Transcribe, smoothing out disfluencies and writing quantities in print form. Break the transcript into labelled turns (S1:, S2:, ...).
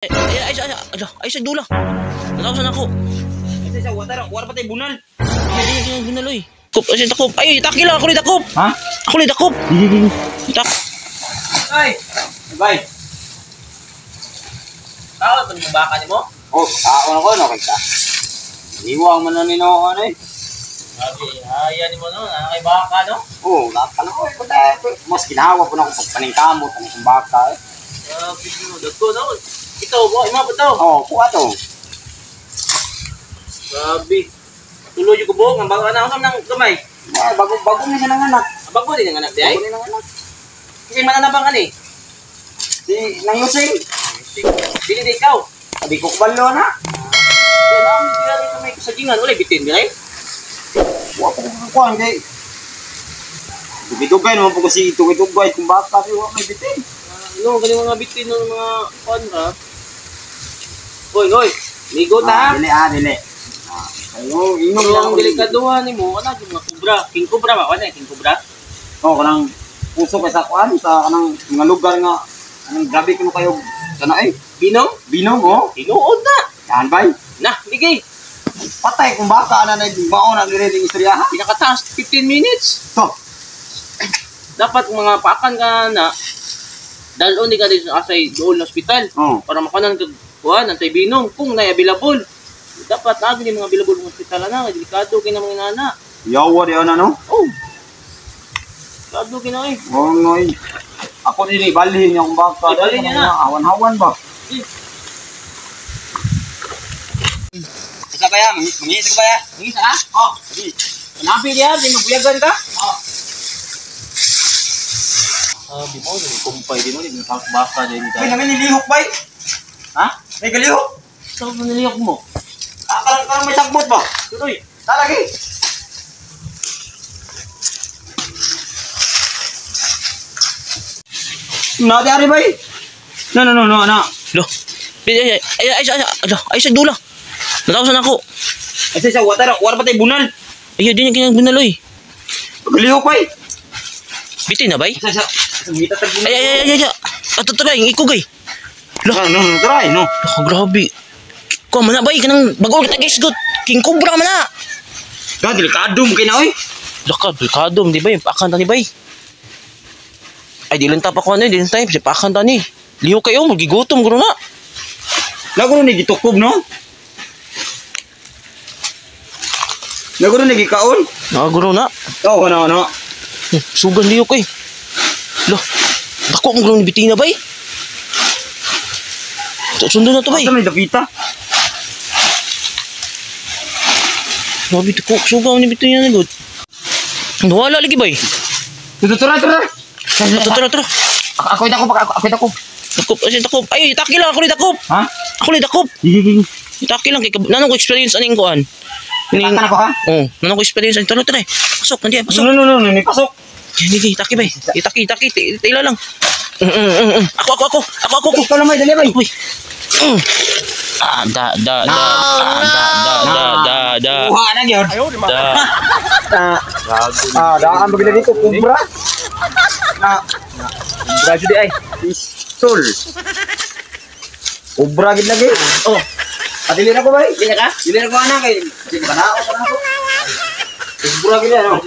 S1: Ay, sa dula. Natausan ako.
S2: Ay, sa war patay bunal.
S1: Ay, bunal, oy. Kup, ay, takop. Ay, takila, ako ni takop.
S2: Ha?
S1: Ako ni takop. Tak.
S2: Ay, bye.
S1: Ako, ito yung baka ni mo?
S2: Oh, ako na kita. Iwang man na nino ano eh.
S1: Sabi, ayan mo no, nakay baka no?
S2: Oh, lapan ako eh. Mas ginawa po na akong pagpaningkamot, ano kung baka eh.
S1: Sabi mo, dagko no? Ito, imabot to.
S2: Oh, kuha to.
S1: Sabi. Tuloy yung kubok, ang bago na ako ng kamay.
S2: Ay, bago na siya ng anak.
S1: Bago din ang anak di ay?
S2: Bago din ng anak.
S1: Kasi mananabang ka ni.
S2: Si Nang Yusing.
S1: Dili di ikaw.
S2: Sabi ko kubalo na.
S1: Yan ako, hindi na rin may kasagingan. Wala, bitin di ay?
S2: Huwag ko kukuhan kay. Dugay naman po kasi dugay kung baka kasi huwag may bitin.
S1: Ano, ganun mga bitin ng mga konra. Hoy, ligo ta.
S2: Dili. Ayo, inom
S1: Pero
S2: lang
S1: ang delikaduhan ni mo, ano, yung mga kubra. King kubra ba? Ano, king kubra?
S2: Oh, kanang puso kay sa kuan sa kanang mga lugar nga anong grabe kuno kayo kana eh. Binong oh.
S1: Tinuod na.
S2: Yan bay.
S1: Nah, ligay.
S2: Patay kung baka ana na bao na dire ding istoryahan.
S1: Pinakataas, 15 minutes.
S2: To.
S1: Dapat mga paakan ka na, dalon ni ka din sa asay doon na hospital.
S2: Oh.
S1: Para makanan ka kuhan, antay binong, kung na available. Dapat agad yung mga available ng hospital na, delikado kayo ng mga inana.
S2: Yawa di ana no.
S1: Oh. Delikado kayo na eh.
S2: Oh noy. Ako dili balhin yung baka.
S1: Balhin niya na.
S2: Awan-awan ba. Sa kaya, mangis ka ba ya?
S1: Hindi sa?
S2: Oh, di.
S1: Kanapi diya, di magbuyagan ka?
S2: Oh.
S1: Sabi mo, kumpay din mo, hindi baka din
S2: Uy,
S1: ka.
S2: namin nilihok bay.
S1: Ha?
S2: May galihok.
S1: Saan mo niliyok mo?
S2: Karang may sagbot ba?
S1: Tuloy.
S2: Talagi. Na di ari bay. No.
S1: Lo. Ay, sa dula. Natausan ako.
S2: Ay sa war patay bunal.
S1: Ay, din yung kanyang bunaloy.
S2: Galihok bay.
S1: Bitin na ba?
S2: Sa gita tag bunal.
S1: Ay. Ato try, ikugay.
S2: No, try no.
S1: Ako, grabe. Kuha man na ba? Kanang bago kita gisgot. King Cobra man na.
S2: Ga delikado mo kay na oy.
S1: Laka, delikado. Di ba? Pakan tani ba? Ay, di lang tapa ko ano. Di lang tayo. Pakan tani. Liho kayo. Magigutom. Gano'n na.
S2: Lago ni gitukob no. Lago ni gikaon.
S1: Nakaguro na.
S2: Oh, ano.
S1: Sugan liho kayo. Lo. Dako mo gano'n bitin na ba? Sundo na to ba?
S2: Asa may dapita?
S1: Grabe ko. Sugan ni bitin yan. Nawala lagi ba?
S2: Tara.
S1: Tara.
S2: Ako ito.
S1: Takop. Ay, taki lang. Ako ni takop.
S2: Ha?
S1: Ako ni takop.
S2: Gigi.
S1: Taki lang. Nanong ko experience aning kuan.
S2: Takan ako ha?
S1: Oh, nanong ko experience aning. Tara. Pasok. Nandiyan, pasok.
S2: No, ni pasok.
S1: Hindi, taki ba? Taki. Tila lang. Ako.
S2: Ikaw lang may dali bay.
S1: Uy. Da.
S2: Buha na gyud. Daan bagila dito kubra. Kubra jud ay. Pistol. Kubra gid lagi.
S1: Oh,
S2: Adili na ko bay.
S1: dili ka?
S2: Dili na ko ana kay kanao pa na ko. Kubra gid ano.